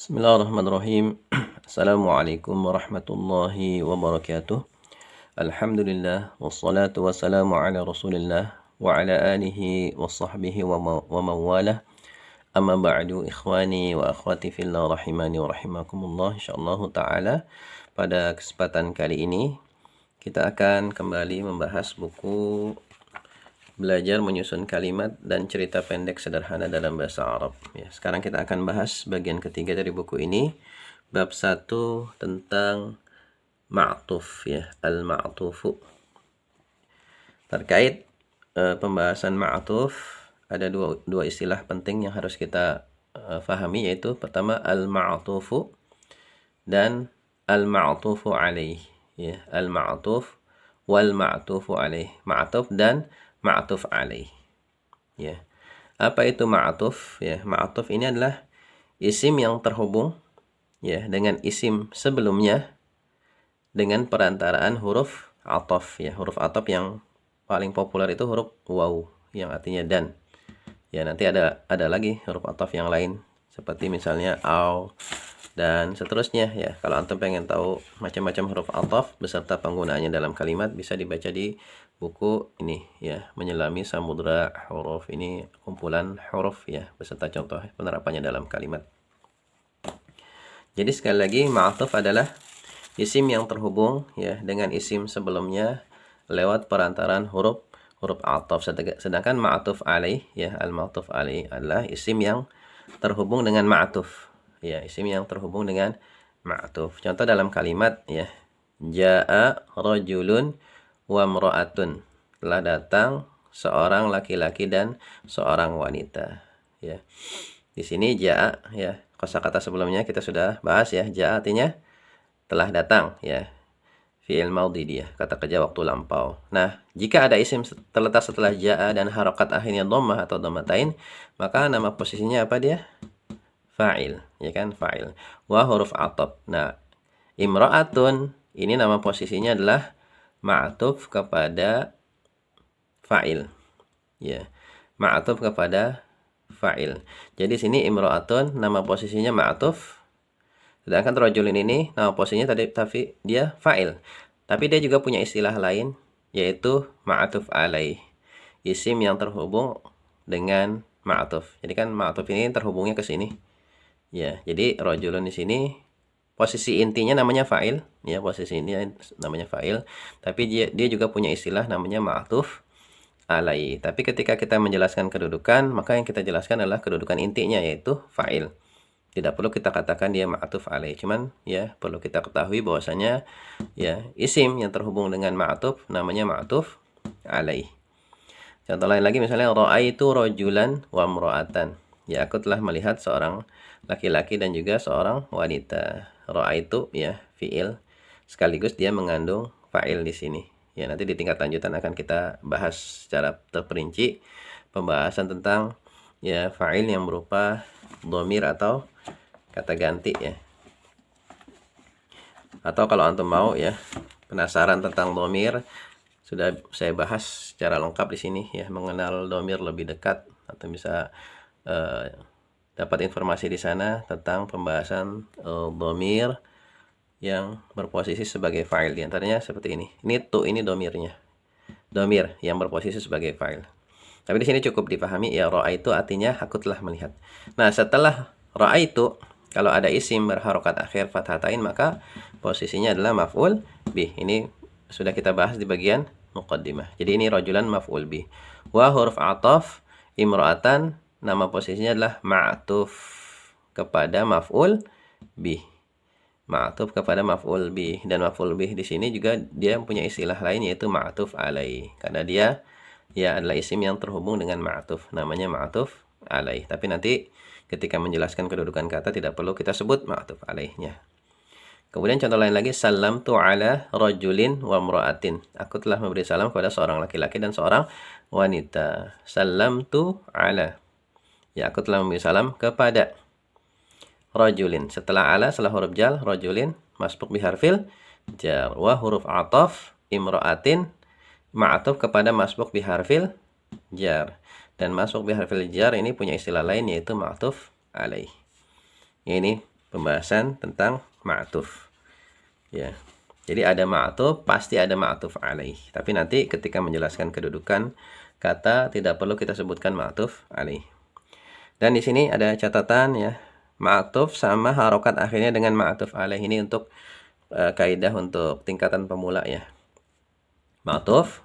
Bismillahirrahmanirrahim. Assalamualaikum warahmatullahi wabarakatuh. Alhamdulillah wassalatu wassalamu ala Rasulillah wa ala alihi wa sahbihi wa mawalah. Amma ba'du, ikhwani wa akhwati fillah rahimani wa rahimakumullah. Insyaallah taala pada kesempatan kali ini kita akan kembali membahas buku Belajar Menyusun Kalimat dan Cerita Pendek Sederhana dalam Bahasa Arab. Ya, sekarang kita akan bahas bagian ketiga dari buku ini, bab 1 tentang ma'tuf, ya, al-ma'tufu. Terkait pembahasan ma'tuf, ada dua istilah penting yang harus kita fahami, yaitu pertama al-ma'tufu dan al-ma'tufu alaih. Ya, al-ma'tuf wal ma'tufu alaih. Ma'tuf dan ma'tuf alaih. Ya. Apa itu ma'tuf? Ya, ma'tuf ini adalah isim yang terhubung ya dengan isim sebelumnya dengan perantaraan huruf ataf, ya. Huruf ataf yang paling populer itu huruf waw yang artinya dan. Ya, nanti ada lagi huruf ataf yang lain seperti misalnya au dan seterusnya, ya. Kalau antum pengen tahu macam-macam huruf ataf beserta penggunaannya dalam kalimat, bisa dibaca di buku ini, ya, Menyelami Samudra Huruf. Ini kumpulan huruf, ya, beserta contoh penerapannya dalam kalimat. Jadi sekali lagi, ma'tuf adalah isim yang terhubung ya dengan isim sebelumnya lewat perantaran huruf ataf. Sedangkan ma'tuf alaih, ya, al-ma'tuf alaih adalah isim yang terhubung dengan ma'tuf. Ya, isim yang terhubung dengan ma'tuf. Contoh dalam kalimat, ya, Ja'a rajulun wa mra'atun. Telah datang seorang laki-laki dan seorang wanita. Ya. Di sini ja'a, ya, kosakata sebelumnya kita sudah bahas, ya. Ja'a artinya telah datang, ya. Fi'il maudhi dia, kata kerja waktu lampau. Nah, jika ada isim terletak setelah ja'a dan harokat akhirnya dhammah atau dhammatain, maka nama posisinya apa dia? Fa'il, ya kan, fa'il. Wa huruf ataf. Nah, imra'atun ini nama posisinya adalah ma'tuf kepada fa'il. Ya. Ma'tuf kepada fa'il. Jadi sini imra'atun nama posisinya ma'tuf. Sedangkan rajulin ini nama posisinya tapi dia fa'il. Tapi dia juga punya istilah lain, yaitu ma'tuf alaih. Isim yang terhubung dengan ma'tuf. Jadi kan ma'tuf ini terhubungnya ke sini. Ya, jadi rajulun di sini posisi intinya namanya fa'il, ya, posisi ini namanya fa'il, tapi dia juga punya istilah namanya ma'tuf alai. Tapi ketika kita menjelaskan kedudukan, maka yang kita jelaskan adalah kedudukan intinya, yaitu fa'il. Tidak perlu kita katakan dia ma'tuf alai, cuman ya perlu kita ketahui bahwasanya ya isim yang terhubung dengan ma'tuf namanya ma'tuf alai. Contoh lain lagi misalnya ra'aitu rajulan wa imra'atan. Ya, aku telah melihat seorang laki-laki dan juga seorang wanita. Ra'aitu, ya, fi'il, sekaligus dia mengandung fa'il di sini. Ya, nanti di tingkat lanjutan akan kita bahas secara terperinci pembahasan tentang ya fa'il yang berupa dhamir atau kata ganti, ya. Atau kalau antum mau, ya, penasaran tentang dhamir, sudah saya bahas secara lengkap di sini, ya, mengenal dhamir lebih dekat, atau bisa dapat informasi di sana tentang pembahasan dhamir yang berposisi sebagai fa'il. Di antaranya seperti ini. Ini dhamirnya. Dhamir yang berposisi sebagai fa'il. Tapi di sini cukup dipahami, ya, ra'aitu artinya aku telah melihat. Nah, setelah ra'aitu, kalau ada isim berharokat akhir fathatain, maka posisinya adalah maf'ul bih. Ini sudah kita bahas di bagian muqaddimah. Jadi ini rajulan maf'ul bih. Wa huruf ataf imra'atan, nama posisinya adalah ma'tuf kepada maf'ul bih. Ma'tuf kepada maf'ul bih, dan maf'ul bih di sini juga dia punya istilah lain, yaitu ma'tuf alai. Karena dia ya adalah isim yang terhubung dengan ma'tuf, namanya ma'tuf alai. Tapi nanti ketika menjelaskan kedudukan kata tidak perlu kita sebut ma'tuf alaihnya. Kemudian contoh lain lagi, salamtu ala rajulin wa imra'atin. Aku telah memberi salam kepada seorang laki-laki dan seorang wanita. Salamtu ala. Ya, aku telah memberi salam kepada rajulin. Setelah ala, setelah huruf jar, rajulin masbuk biharfil jar. Wa huruf ataf imra'atin ma'atuf kepada masbuk biharfil jar. Dan masbuk biharfil jar ini punya istilah lain, yaitu ma'atuf alaih. Ini pembahasan tentang ma'tuf. Ya. Jadi ada ma'tuf, pasti ada ma'tuf alaih. Tapi nanti ketika menjelaskan kedudukan kata tidak perlu kita sebutkan ma'tuf alaih. Dan di sini ada catatan ya. Ma'tuf sama harokat akhirnya dengan ma'tuf alaih ini untuk kaidah untuk tingkatan pemula ya. Ma'tuf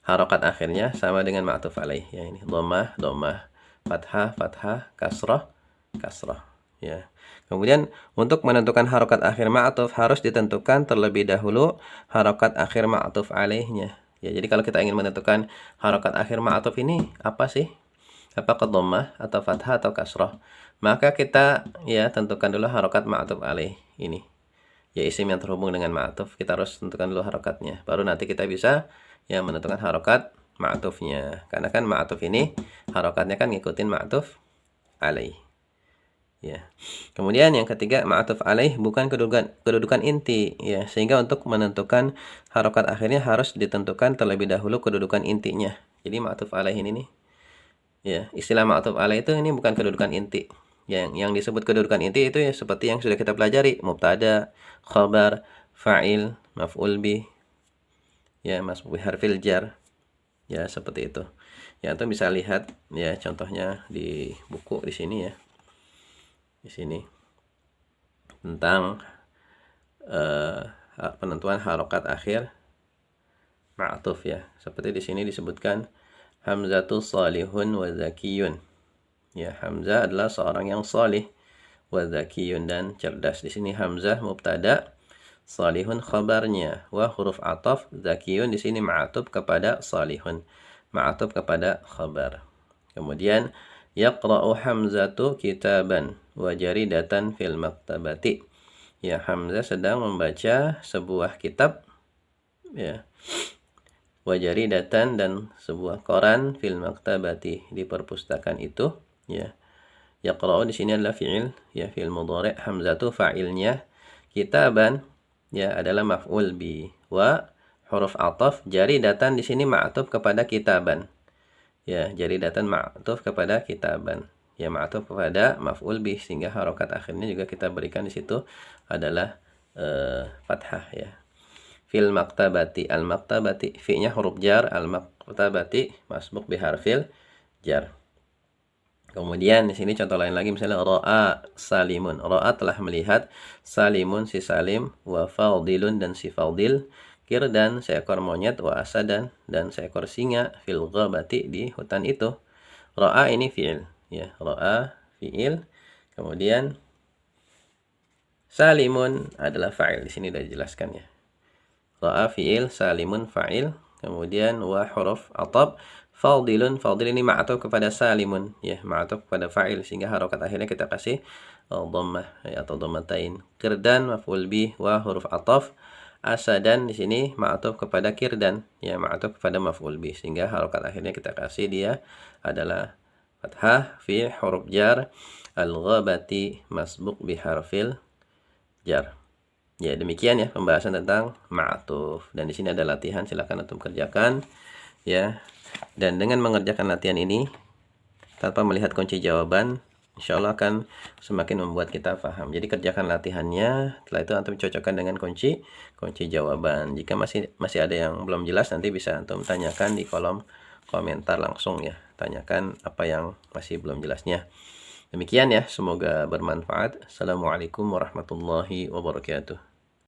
harokat akhirnya sama dengan ma'tuf alaih ya, ini dhammah, dhammah, fathah, fathah, kasrah, kasrah ya. Kemudian untuk menentukan harokat akhir ma'tuf harus ditentukan terlebih dahulu harokat akhir ma'tuf alaihnya. Ya, jadi kalau kita ingin menentukan harokat akhir ma'tuf ini apa sih? Apakah dhammah atau fathah atau kasrah? Maka kita ya tentukan dulu harokat ma'tuf alaih ini. Ya, isim yang terhubung dengan ma'tuf, kita harus tentukan dulu harokatnya. Baru nanti kita bisa ya menentukan harokat ma'tufnya. Karena kan ma'tuf ini harokatnya kan ngikutin ma'tuf alaih. Ya. Kemudian yang ketiga, ma'tuf alaih bukan kedudukan inti ya, sehingga untuk menentukan harokat akhirnya harus ditentukan terlebih dahulu kedudukan intinya. Jadi ma'tuf alaih ini nih. Ya, istilah ma'tuf alaih itu ini bukan kedudukan inti. Yang disebut kedudukan inti itu ya seperti yang sudah kita pelajari, mubtada, khabar, fa'il, maf'ul bih. Ya, masbuk bi harfil jar. Ya, seperti itu. Ya, antum bisa lihat ya contohnya di buku di sini ya. Di sini tentang penentuan harokat akhir ma'tuf ya. Seperti di sini disebutkan Hamzatu salihun wa zakiyun. Ya, Hamzah adalah seorang yang salih, wa zakiyun dan cerdas. Di sini Hamzah mubtada, salihun khabarnya, wa huruf ataf zakiyun di sini ma'tuf kepada salihun, ma'tuf kepada khabar. Kemudian yaqra'u Hamzatu kitaban wa jaridatan fil maktabati. Ya, Hamzah sedang membaca sebuah kitab ya. Wa jaridatan dan sebuah koran fil maktabati di perpustakaan itu ya. Yaqra'u di sini adalah fi'il ya, fi'il mudhari', Hamzatu fa'ilnya, kitaban ya adalah maf'ul bi, wa huruf ataf jaridatan di sini ma'tuf kepada kitaban. Ya, jaridatan ma'tuf kepada kitaban. Ya, ma'tuf kepada maf'ul bih, sehingga harokat akhirnya juga kita berikan di situ adalah fathah ya. Fil maktabati, al maktabati, fi-nya huruf jar, al maktabati masbuk bi harfil jar. Kemudian di sini contoh lain lagi, misalnya ra'a salimun. Ra'a telah melihat, salimun si salim, wa fadilun dan si fadil, kirdan seekor monyet, wa asadan dan seekor singa, fil ghabati di hutan itu. Ra'a ini fi'il ya, ra'a fi'il. Kemudian salimun adalah fa'il, di sini sudah dijelaskan ya. Ra'a fi'il, salimun fa'il. Kemudian wa huruf atab, fadilun, fadil ini ma'tuf kepada salimun ya, ma'tuf kepada fa'il, sehingga harokat akhirnya kita kasih dhammah ya, atau dhammatain. Kirdan maf'ul bih wa huruf ataf, asadan di sini ma'tuf kepada kirdan ya, ma'tuf kepada maf'ul bih, sehingga harokat akhirnya kita kasih dia adalah fathah fi huruf jar, al-ghabati masbuk bi harfil jar. Ya, demikian ya pembahasan tentang ma'tuf. Dan di sini ada latihan, silakan antum kerjakan ya. Dan dengan mengerjakan latihan ini tanpa melihat kunci jawaban, insya Allah akan semakin membuat kita paham. Jadi kerjakan latihannya, setelah itu antum cocokkan dengan kunci jawaban. Jika masih ada yang belum jelas, nanti bisa antum tanyakan di kolom komentar langsung ya. Tanyakan apa yang masih belum jelasnya. Demikian ya, semoga bermanfaat. Assalamualaikum warahmatullahi wabarakatuh.